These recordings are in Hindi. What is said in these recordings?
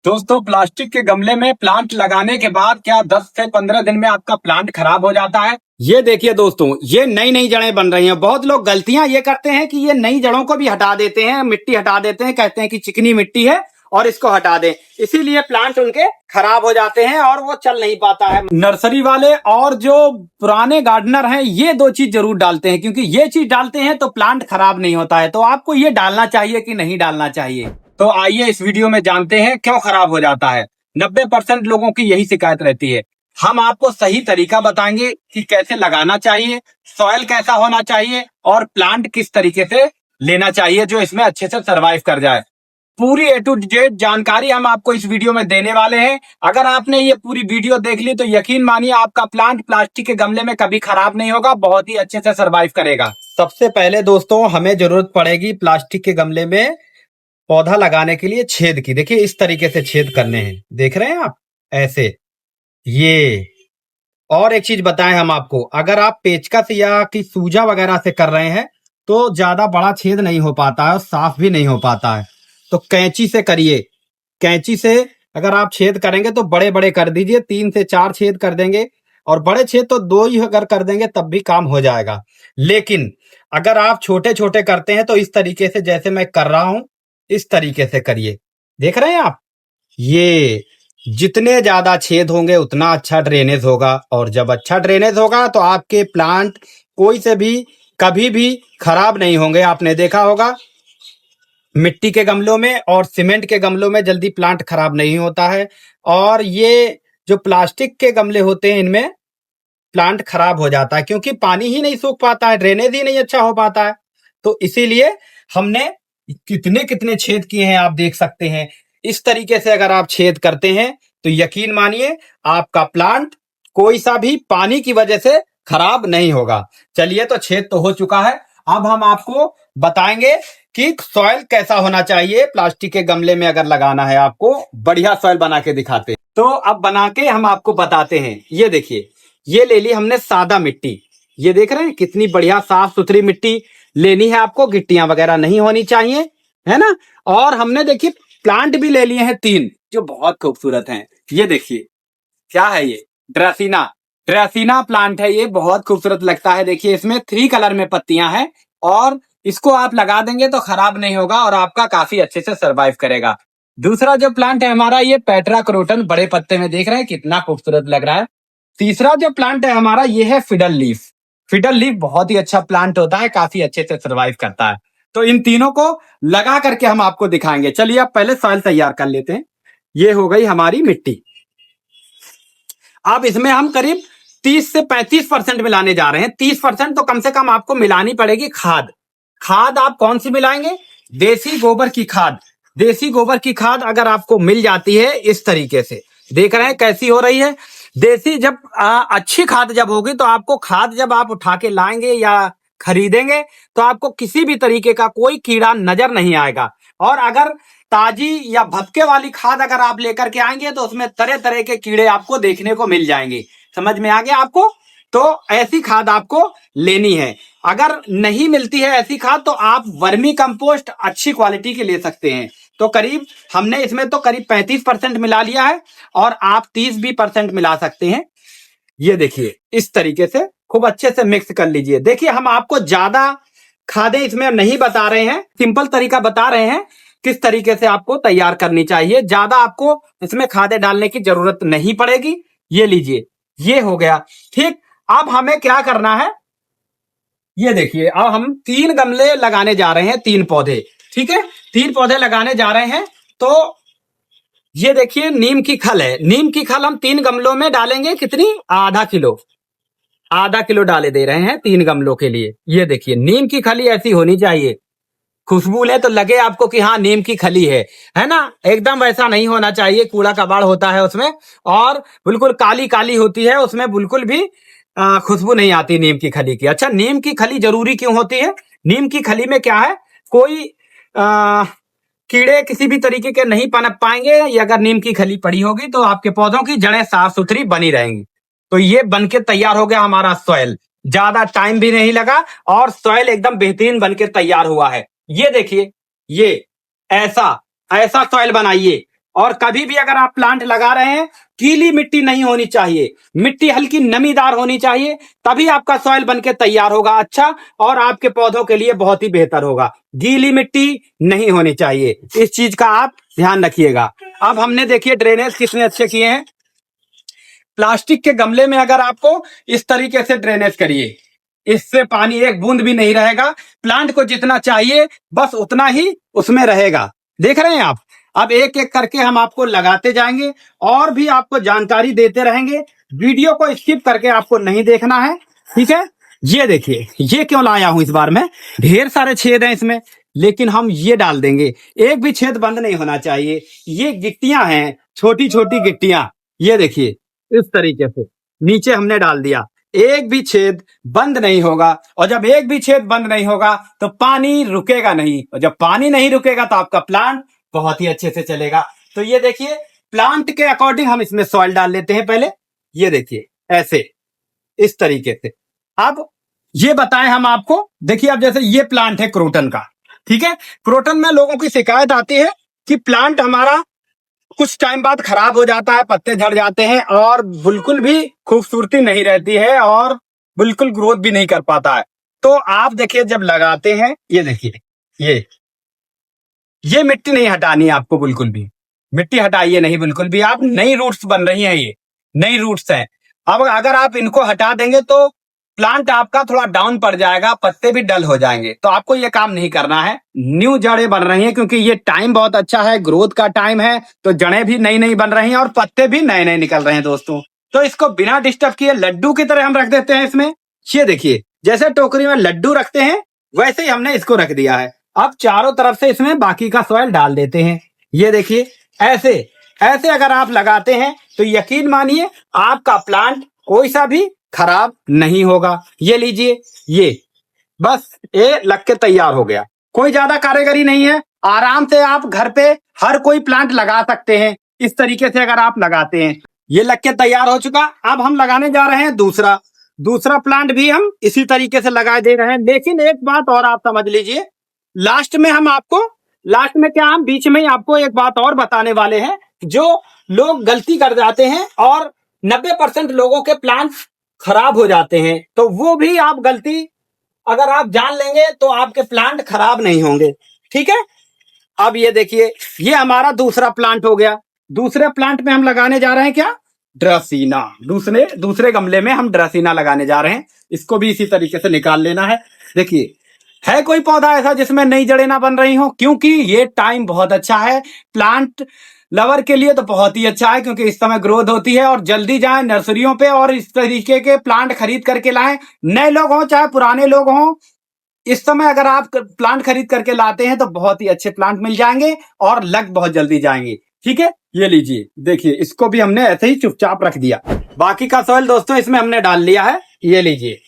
दोस्तों, प्लास्टिक के गमले में प्लांट लगाने के बाद क्या 10 से 15 दिन में आपका प्लांट खराब हो जाता है? ये देखिए दोस्तों, ये नई नई जड़ें बन रही हैं। बहुत लोग गलतियां ये करते हैं कि ये नई जड़ों को भी हटा देते हैं, मिट्टी हटा देते हैं, कहते हैं कि चिकनी मिट्टी है और इसको हटा दें। इसीलिए प्लांट उनके खराब हो जाते हैं और वो चल नहीं पाता है। नर्सरी वाले और जो पुराने गार्डनर हैं, ये दो चीज जरूर डालते हैं, क्योंकि ये चीज डालते हैं तो प्लांट खराब नहीं होता है। तो आपको ये डालना चाहिए कि नहीं डालना चाहिए? तो आइए इस वीडियो में जानते हैं क्यों खराब हो जाता है। 90% लोगों की यही शिकायत रहती है। हम आपको सही तरीका बताएंगे कि कैसे लगाना चाहिए, सॉइल कैसा होना चाहिए और प्लांट किस तरीके से लेना चाहिए जो इसमें अच्छे से सरवाइव कर जाए। पूरी ए टू जेड जानकारी हम आपको इस वीडियो में देने वाले हैं। अगर आपने ये पूरी वीडियो देख ली तो यकीन मानिए आपका प्लांट प्लास्टिक के गमले में कभी खराब नहीं होगा, बहुत ही अच्छे से सरवाइव करेगा। सबसे पहले दोस्तों, हमें जरूरत पड़ेगी प्लास्टिक के गमले में पौधा लगाने के लिए छेद की। देखिए इस तरीके से छेद करने हैं, देख रहे हैं आप, ऐसे। ये और एक चीज बताएं हम आपको, अगर आप पेचकस या कि सूजा वगैरह से कर रहे हैं तो ज्यादा बड़ा छेद नहीं हो पाता है और साफ भी नहीं हो पाता है। तो कैंची से करिए। कैंची से अगर आप छेद करेंगे तो बड़े बड़े कर दीजिए, 3 से 4 छेद कर देंगे, और बड़े छेद तो 2 ही अगर कर देंगे तब भी काम हो जाएगा। लेकिन अगर आप छोटे छोटे करते हैं तो इस तरीके से, जैसे मैं कर रहा हूं, इस तरीके से करिए। देख रहे हैं आप, ये जितने ज्यादा छेद होंगे उतना अच्छा ड्रेनेज होगा, और जब अच्छा ड्रेनेज होगा तो आपके प्लांट कोई से भी कभी भी खराब नहीं होंगे। आपने देखा होगा मिट्टी के गमलों में और सीमेंट के गमलों में जल्दी प्लांट खराब नहीं होता है, और ये जो प्लास्टिक के गमले होते हैं इनमें प्लांट खराब हो जाता है, क्योंकि पानी ही नहीं सूख पाता है, ड्रेनेज ही नहीं अच्छा हो पाता है। तो इसीलिए हमने कितने कितने छेद किए हैं आप देख सकते हैं। इस तरीके से अगर आप छेद करते हैं तो यकीन मानिए आपका प्लांट कोई सा भी पानी की वजह से खराब नहीं होगा। चलिए, तो छेद तो हो चुका है, अब हम आपको बताएंगे कि सॉइल कैसा होना चाहिए। प्लास्टिक के गमले में अगर लगाना है आपको, बढ़िया सॉइल बना के दिखाते हैं। तो अब बना के हम आपको बताते हैं। ये देखिए, ये ले ली हमने सादा मिट्टी। ये देख रहे हैं कितनी बढ़िया साफ सुथरी मिट्टी लेनी है आपको, गिट्टियां वगैरह नहीं होनी चाहिए, है ना। और हमने देखिए प्लांट भी ले लिए हैं 3, जो बहुत खूबसूरत हैं। ये देखिए क्या है, ये ड्रेसिना ड्रेसिना प्लांट है। ये बहुत खूबसूरत लगता है। देखिए इसमें 3 कलर में पत्तियां हैं, और इसको आप लगा देंगे तो खराब नहीं होगा और आपका काफी अच्छे से सरवाइव करेगा। दूसरा जो प्लांट है हमारा, ये पेट्रा क्रोटन, बड़े पत्ते में, देख रहे हैं कितना खूबसूरत लग रहा है। तीसरा जो प्लांट है हमारा, ये है फिडल लीफ। फिडल लीफ बहुत ही अच्छा प्लांट होता है, काफी अच्छे से सरवाइव करता है। तो इन तीनों को लगा करके हम आपको दिखाएंगे। चलिए अब पहले सॉइल तैयार कर लेते हैं। ये हो गई हमारी मिट्टी। अब इसमें हम करीब 30 से 35% मिलाने जा रहे हैं। 30% तो कम से कम आपको मिलानी पड़ेगी खाद। खाद आप कौन सी मिलाएंगे? देसी गोबर की खाद। देसी गोबर की खाद अगर आपको मिल जाती है इस तरीके से, देख रहे हैं कैसी हो रही है। देसी जब अच्छी खाद जब होगी तो आपको खाद जब आप उठा के लाएंगे या खरीदेंगे तो आपको किसी भी तरीके का कोई कीड़ा नजर नहीं आएगा। और अगर ताजी या भपके वाली खाद अगर आप लेकर के आएंगे तो उसमें तरह तरह के कीड़े आपको देखने को मिल जाएंगे। समझ में आ गया आपको? तो ऐसी खाद आपको लेनी है। अगर नहीं मिलती है ऐसी खाद तो आप वर्मी कंपोस्ट अच्छी क्वालिटी की ले सकते हैं। तो करीब हमने इसमें तो करीब 35% मिला लिया है, और आप 30 भी परसेंट मिला सकते हैं। ये देखिए इस तरीके से खूब अच्छे से मिक्स कर लीजिए। देखिए हम आपको ज्यादा खादें इसमें नहीं बता रहे हैं, सिंपल तरीका बता रहे हैं किस तरीके से आपको तैयार करनी चाहिए। ज्यादा आपको इसमें खादें डालने की जरूरत नहीं पड़ेगी। ये लीजिए, ये हो गया ठीक। अब हमें क्या करना है, ये देखिए, अब हम 3 गमले लगाने जा रहे हैं, 3 पौधे, ठीक है। 3 पौधे लगाने जा रहे हैं। तो ये देखिए नीम की खल है। नीम की खल हम 3 गमलों में डालेंगे, कितनी? आधा किलो। आधा किलो डाले दे रहे हैं 3 गमलों के लिए। ये देखिए नीम की खली ऐसी होनी चाहिए, खुशबू ले तो लगे आपको कि हाँ नीम की खली है ना। एकदम वैसा नहीं होना चाहिए, कूड़ा कबाड़ होता है उसमें, और बिल्कुल काली काली होती है उसमें, बिल्कुल भी खुशबू नहीं आती नीम की खली की। अच्छा, नीम की खली जरूरी क्यों होती है? नीम की खली में क्या है, कोई कीड़े किसी भी तरीके के नहीं पनप पाएंगे। या अगर नीम की खली पड़ी होगी तो आपके पौधों की जड़ें साफ सुथरी बनी रहेंगी। तो ये बनके तैयार हो गया हमारा सॉइल। ज्यादा टाइम भी नहीं लगा और सॉइल एकदम बेहतरीन बनके तैयार हुआ है। ये देखिए, ये ऐसा ऐसा सॉइल बनाइए। और कभी भी अगर आप प्लांट लगा रहे हैं, गीली मिट्टी नहीं होनी चाहिए, मिट्टी हल्की नमीदार होनी चाहिए, तभी आपका सॉइल बनके तैयार होगा अच्छा, और आपके पौधों के लिए बहुत ही बेहतर होगा। गीली मिट्टी नहीं होनी चाहिए, इस चीज का आप ध्यान रखिएगा। अब हमने देखिए ड्रेनेज कितने अच्छे किए हैं। प्लास्टिक के गमले में अगर आपको इस तरीके से ड्रेनेज करिए, इससे पानी एक बूंद भी नहीं रहेगा, प्लांट को जितना चाहिए बस उतना ही उसमें रहेगा। देख रहे हैं आप। अब एक एक करके हम आपको लगाते जाएंगे और भी आपको जानकारी देते रहेंगे। वीडियो को स्किप करके आपको नहीं देखना है, ठीक है। ये देखिए, ये क्यों लाया हूं इस बार में, ढेर सारे छेद हैं इसमें, लेकिन हम ये डाल देंगे, एक भी छेद बंद नहीं होना चाहिए। ये गिट्टियां हैं, छोटी छोटी गिट्टियां, ये देखिए इस तरीके से नीचे हमने डाल दिया, एक भी छेद बंद नहीं होगा। और जब एक भी छेद बंद नहीं होगा तो पानी रुकेगा नहीं, और जब पानी नहीं रुकेगा तो आपका प्लांट बहुत ही अच्छे से चलेगा। तो ये देखिए, प्लांट के अकॉर्डिंग हम इसमें सॉइल डाल लेते हैं पहले। ये देखिए ऐसे, इस तरीके से। अब ये बताएं हम आपको, देखिए अब जैसे ये प्लांट है क्रोटन का, ठीक है। क्रोटन में लोगों की शिकायत आती है कि प्लांट हमारा कुछ टाइम बाद खराब हो जाता है, पत्ते झड़ जाते हैं और बिल्कुल भी खूबसूरती नहीं रहती है और बिल्कुल ग्रोथ भी नहीं कर पाता है। तो आप देखिए जब लगाते हैं, ये देखिए, ये मिट्टी नहीं हटानी है आपको, बिल्कुल भी मिट्टी हटाइए नहीं, बिल्कुल भी। आप नई रूट्स बन रही हैं, ये नई रूट्स हैं। अब अगर आप इनको हटा देंगे तो प्लांट आपका थोड़ा डाउन पड़ जाएगा, पत्ते भी डल हो जाएंगे। तो आपको ये काम नहीं करना है। न्यू जड़ें बन रही हैं क्योंकि ये टाइम बहुत अच्छा है, ग्रोथ का टाइम है, तो जड़ें भी नई नई बन रही हैं और पत्ते भी नए नए निकल रहे हैं दोस्तों। तो इसको बिना डिस्टर्ब किए लड्डू की तरह हम रख देते हैं इसमें। ये देखिए, जैसे टोकरी में लड्डू रखते हैं वैसे ही हमने इसको रख दिया है। अब चारों तरफ से इसमें बाकी का सॉइल डाल देते हैं। ये देखिए, ऐसे ऐसे अगर आप लगाते हैं तो यकीन मानिए आपका प्लांट कोई सा भी खराब नहीं होगा। ये लीजिए, ये बस ये लग के तैयार हो गया। कोई ज्यादा कारीगरी नहीं है, आराम से आप घर पे हर कोई प्लांट लगा सकते हैं। इस तरीके से अगर आप लगाते हैं, ये लग के तैयार हो चुका। अब हम लगाने जा रहे हैं दूसरा दूसरा प्लांट भी हम इसी तरीके से लगा दे रहे हैं। लेकिन एक बात और आप समझ लीजिए, लास्ट में हम आपको, लास्ट में क्या, हम बीच में ही आपको एक बात और बताने वाले हैं। जो लोग गलती कर जाते हैं और 90% लोगों के प्लांट खराब हो जाते हैं, तो वो भी आप गलती अगर आप जान लेंगे तो आपके प्लांट खराब नहीं होंगे, ठीक है। अब ये देखिए, ये हमारा दूसरा प्लांट हो गया। दूसरे प्लांट में हम लगाने जा रहे हैं क्या, ड्रासीना। दूसरे गमले में हम ड्रासीना लगाने जा रहे हैं। इसको भी इसी तरीके से निकाल लेना है। देखिए, है कोई पौधा ऐसा जिसमें नई जड़ें ना बन रही हो, क्योंकि ये टाइम बहुत अच्छा है प्लांट लवर के लिए, तो बहुत ही अच्छा है क्योंकि इस समय ग्रोथ होती है। और जल्दी जाएं नर्सरियों पे और इस तरीके के प्लांट खरीद करके लाएं। नए लोग हों चाहे पुराने लोग हों, इस समय अगर आप प्लांट खरीद करके लाते हैं तो बहुत ही अच्छे प्लांट मिल जाएंगे और लग बहुत जल्दी जाएंगे, ठीक है। ये लीजिए, देखिए इसको भी हमने ऐसे ही चुपचाप रख दिया। बाकी का सॉइल दोस्तों इसमें हमने डाल लिया है, ये लीजिए,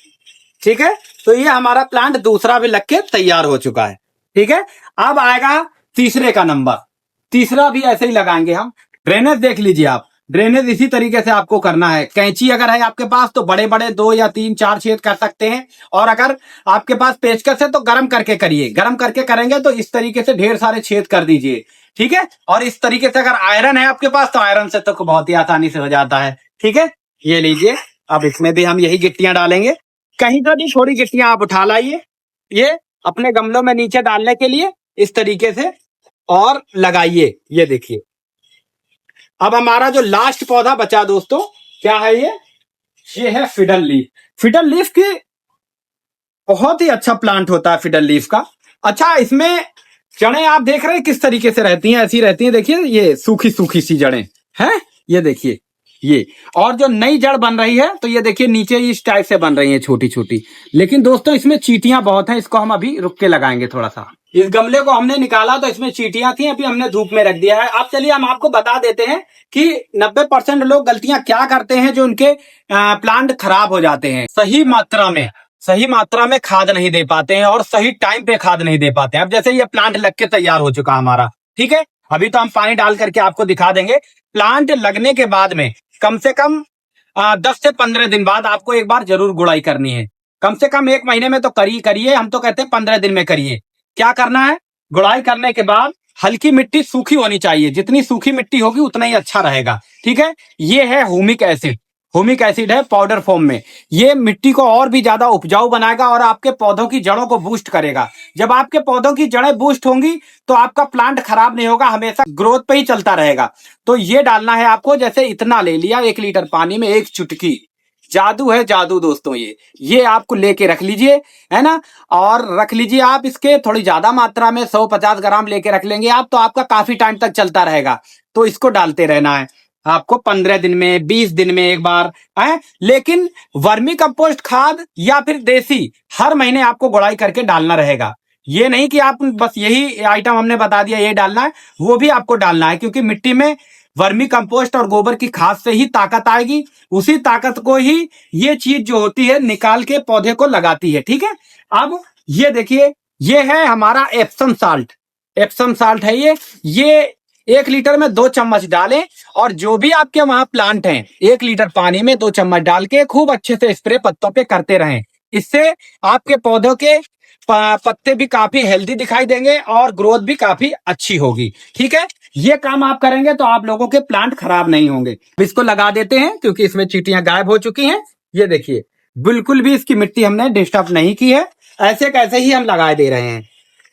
ठीक है। तो ये हमारा प्लांट दूसरा भी लग के तैयार हो चुका है, ठीक है। अब आएगा तीसरे का नंबर। तीसरा भी ऐसे ही लगाएंगे हम। ड्रेनेज देख लीजिए आप, ड्रेनेज इसी तरीके से आपको करना है। कैंची अगर है आपके पास तो बड़े बड़े 2 या 3 4 छेद कर सकते हैं, और अगर आपके पास पेचकस है तो गर्म करके करिए। गर्म करके करेंगे तो इस तरीके से ढेर सारे छेद कर दीजिए, ठीक है। और इस तरीके से अगर आयरन है आपके पास तो आयरन से तो बहुत ही आसानी से हो जाता है, ठीक है। ये लीजिए, अब इसमें भी हम यही गिट्टियां डालेंगे। कहीं से भी थोड़ी गिट्टियां आप उठा लाइए, ये अपने गमलों में नीचे डालने के लिए इस तरीके से, और लगाइए। ये देखिए, अब हमारा जो लास्ट पौधा बचा दोस्तों, क्या है ये है फिडल लीफ। फिडल लीफ की बहुत ही अच्छा प्लांट होता है फिडल लीफ का। अच्छा, इसमें जड़ें आप देख रहे हैं किस तरीके से रहती हैं, ऐसी रहती हैं। देखिए ये सूखी सूखी सी जड़ें हैं, ये देखिए ये। और जो नई जड़ बन रही है तो ये देखिए नीचे इस टाइप से बन रही है छोटी छोटी। लेकिन दोस्तों इसमें चींटियां बहुत हैं, इसको हम अभी रुक के लगाएंगे थोड़ा सा। इस गमले को हमने निकाला तो इसमें चींटियां थी, अभी हमने धूप में रख दिया है। अब चलिए हम आपको बता देते हैं कि 90% लोग गलतियां क्या करते हैं जो उनके प्लांट खराब हो जाते हैं। सही मात्रा में खाद नहीं दे पाते हैं और सही टाइम पे खाद नहीं दे पाते हैं। अब जैसे ये प्लांट लग के तैयार हो चुका हमारा, ठीक है। अभी तो हम पानी डाल करके आपको दिखा देंगे। प्लांट लगने के बाद में कम से कम 10 से 15 दिन बाद आपको एक बार जरूर गुड़ाई करनी है। कम से कम 1 महीने में तो करिए, हम तो कहते हैं 15 दिन में करिए। क्या करना है, गुड़ाई करने के बाद हल्की मिट्टी सूखी होनी चाहिए, जितनी सूखी मिट्टी होगी उतना ही अच्छा रहेगा। ठीक है, ये है ह्यूमिक एसिड। ह्यूमिक एसिड है पाउडर फॉर्म में। ये मिट्टी को और भी ज्यादा उपजाऊ बनाएगा और आपके पौधों की जड़ों को बूस्ट करेगा। जब आपके पौधों की जड़ें बूस्ट होंगी तो आपका प्लांट खराब नहीं होगा, हमेशा ग्रोथ पे ही चलता रहेगा। तो ये डालना है आपको, जैसे इतना ले लिया 1 लीटर पानी में 1 चुटकी। जादू है जादू दोस्तों, ये आपको लेके रख लीजिए, है ना। और रख लीजिए आप इसके थोड़ी ज्यादा मात्रा में, 150 ग्राम लेके रख लेंगे आप, तो आपका काफी टाइम तक चलता रहेगा। तो इसको डालते रहना है आपको 15 दिन में, 20 दिन में एक बार है। लेकिन वर्मी कंपोस्ट खाद या फिर देसी हर महीने आपको गुड़ाई करके डालना रहेगा। ये नहीं कि आप बस यही आइटम हमने बता दिया ये डालना है, वो भी आपको डालना है, क्योंकि मिट्टी में वर्मी कंपोस्ट और गोबर की खाद से ही ताकत आएगी। उसी ताकत को ही ये चीज जो होती है निकाल के पौधे को लगाती है। ठीक है, अब ये देखिए, ये है हमारा एप्सम साल्ट। एप्सम साल्ट है ये 1 लीटर में 2 चम्मच डालें, और जो भी आपके वहां प्लांट हैं 1 लीटर पानी में 2 चम्मच डाल के खूब अच्छे से स्प्रे पत्तों पे करते रहें। इससे आपके पौधों के पत्ते भी काफी हेल्दी दिखाई देंगे और ग्रोथ भी काफी अच्छी होगी। ठीक है, ये काम आप करेंगे तो आप लोगों के प्लांट खराब नहीं होंगे। इसको लगा देते हैं क्योंकि इसमें चींटियां गायब हो चुकी हैं। ये देखिए, बिल्कुल भी इसकी मिट्टी हमने डिस्टर्ब नहीं की है, ऐसे कैसे ही हम लगाए दे रहे हैं।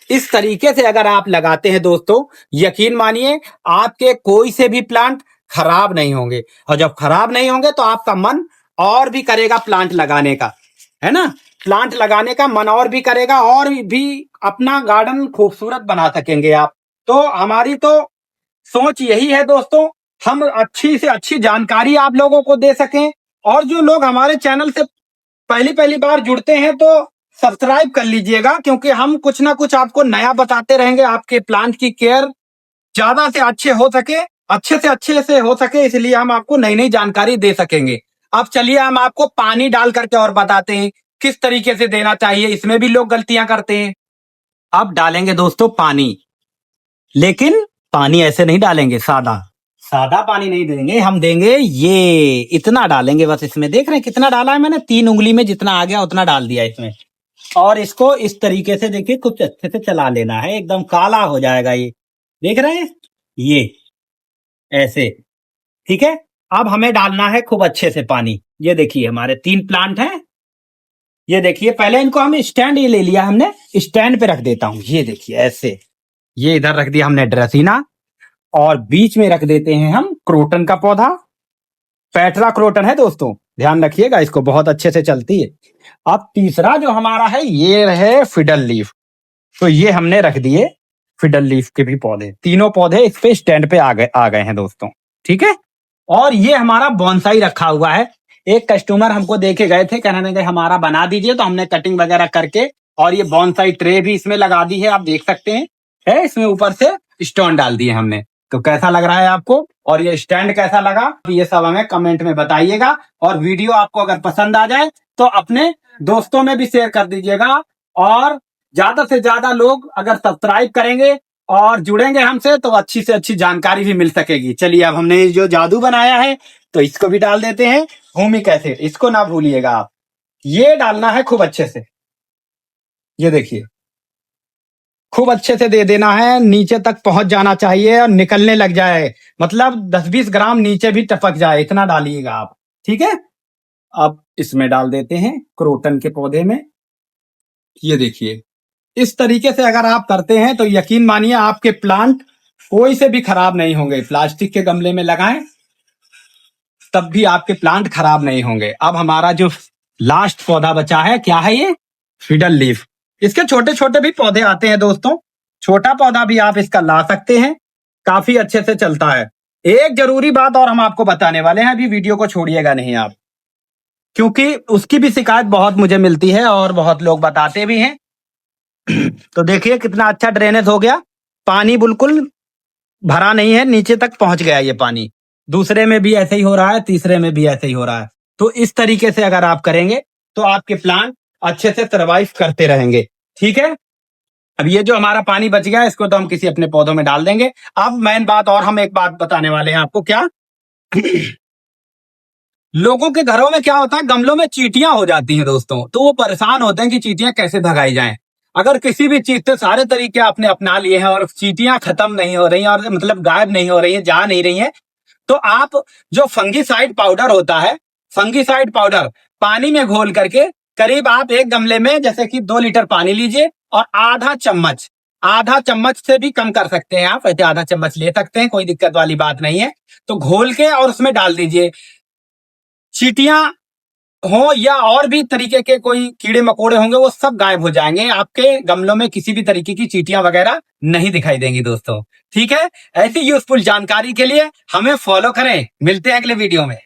इस तरीके से अगर आप लगाते हैं दोस्तों, यकीन मानिए आपके कोई से भी प्लांट खराब नहीं होंगे। और जब खराब नहीं होंगे तो आपका मन और भी करेगा प्लांट लगाने का, है ना। प्लांट लगाने का मन और भी करेगा, और भी अपना गार्डन खूबसूरत बना सकेंगे आप। तो हमारी तो सोच यही है दोस्तों, हम अच्छी से अच्छी जानकारी आप लोगों को दे सकें। और जो लोग हमारे चैनल से पहली पहली बार जुड़ते हैं तो सब्सक्राइब कर लीजिएगा, क्योंकि हम कुछ ना कुछ आपको नया बताते रहेंगे। आपके प्लांट की केयर ज्यादा से अच्छे हो सके, अच्छे से हो सके, इसलिए हम आपको नई नई जानकारी दे सकेंगे। अब चलिए हम आपको पानी डाल करके और बताते हैं किस तरीके से देना चाहिए। इसमें भी लोग गलतियां करते हैं। अब डालेंगे दोस्तों पानी, लेकिन पानी ऐसे नहीं डालेंगे, सादा सादा पानी नहीं देंगे। हम देंगे ये इतना डालेंगे बस। इसमें देख रहे हैं कितना डाला है मैंने, 3 उंगली में जितना आ गया उतना डाल दिया इसमें। और इसको इस तरीके से देखिए कुछ अच्छे से चला लेना है, एकदम काला हो जाएगा ये, देख रहे हैं ये ऐसे। ठीक है, अब हमें डालना है खूब अच्छे से पानी। ये देखिए हमारे 3 प्लांट हैं। ये देखिए, पहले इनको हम स्टैंड ये ले लिया हमने, स्टैंड पे रख देता हूं। ये देखिए ऐसे, ये इधर रख दिया हमने ड्रेसिना, और बीच में रख देते हैं हम क्रोटन का पौधा। पेट्रा क्रोटन है दोस्तों, ध्यान रखिएगा, इसको बहुत अच्छे से चलती है। अब तीसरा जो हमारा है ये है फिडल लीफ। तो ये हमने रख दिए फिडल लीफ के भी पौधे, तीनों पौधे इस पे स्टैंड पे आ गए हैं दोस्तों। ठीक है, और ये हमारा बॉन्साई रखा हुआ है। एक कस्टमर हमको देखे गए थे, कहने लगे हमारा बना दीजिए, तो हमने कटिंग वगैरह करके और ये बॉन्साई ट्रे भी इसमें लगा दी है, आप देख सकते हैं। है इसमें ऊपर से स्टोन डाल दिए हमने। तो कैसा लग रहा है आपको, और ये स्टैंड कैसा लगा, ये सब हमें कमेंट में बताइएगा। और वीडियो आपको अगर पसंद आ जाए तो अपने दोस्तों में भी शेयर कर दीजिएगा। और ज्यादा से ज्यादा लोग अगर सब्सक्राइब करेंगे और जुड़ेंगे हमसे तो अच्छी से अच्छी जानकारी भी मिल सकेगी। चलिए, अब हमने जो जादू बनाया है तो इसको भी डाल देते हैं, ह्यूमिक एसिड। इसको ना भूलिएगा आप, ये डालना है खूब अच्छे से। ये देखिए, खूब अच्छे से दे देना है, नीचे तक पहुंच जाना चाहिए और निकलने लग जाए, मतलब 10-20 ग्राम नीचे भी टपक जाए, इतना डालिएगा आप। ठीक है, अब इसमें डाल देते हैं क्रोटन के पौधे में। ये देखिए, इस तरीके से अगर आप करते हैं तो यकीन मानिए आपके प्लांट कोई से भी खराब नहीं होंगे। प्लास्टिक के गमले में लगाएं तब भी आपके प्लांट खराब नहीं होंगे। अब हमारा जो लास्ट पौधा बचा है, क्या है ये, फिडल लीफ। इसके छोटे छोटे भी पौधे आते हैं दोस्तों, छोटा पौधा भी आप इसका ला सकते हैं, काफी अच्छे से चलता है। एक जरूरी बात और हम आपको बताने वाले हैं, अभी वीडियो को छोड़िएगा नहीं आप, क्योंकि उसकी भी शिकायत बहुत मुझे मिलती है और बहुत लोग बताते भी हैं। तो देखिए कितना अच्छा ड्रेनेज हो गया, पानी बिल्कुल भरा नहीं है, नीचे तक पहुंच गया ये पानी। दूसरे में भी ऐसे ही हो रहा है, तीसरे में भी ऐसे ही हो रहा है। तो इस तरीके से अगर आप करेंगे तो आपके प्लांट अच्छे से सर्वाइव करते रहेंगे। ठीक है, अब ये जो हमारा पानी बच गया इसको तो हम किसी अपने पौधों में डाल देंगे। अब मेन बात, और हम एक बात बताने वाले हैं आपको, क्या लोगों के घरों में क्या होता है, गमलों में चींटियां हो जाती हैं दोस्तों, तो वो परेशान होते हैं कि चींटियां कैसे भगाई जाएं। अगर किसी भी चीज से सारे तरीके आपने अपना लिए हैं और चींटियां खत्म नहीं हो रही हैं और मतलब गायब नहीं हो रही हैं, जा नहीं रही हैं, तो आप जो फंगीसाइड पाउडर होता है, फंगीसाइड पाउडर पानी में घोल करके करीब आप एक गमले में जैसे कि 2 लीटर पानी लीजिए और आधा चम्मच से भी कम कर सकते हैं आप, ऐसे आधा चम्मच ले सकते हैं, कोई दिक्कत वाली बात नहीं है। तो घोल के और उसमें डाल दीजिए। चींटियां हो या और भी तरीके के कोई कीड़े मकोड़े होंगे, वो सब गायब हो जाएंगे। आपके गमलों में किसी भी तरीके की चींटियां वगैरह नहीं दिखाई देंगी दोस्तों। ठीक है, ऐसी यूजफुल जानकारी के लिए हमें फॉलो करें। मिलते हैं अगले वीडियो में।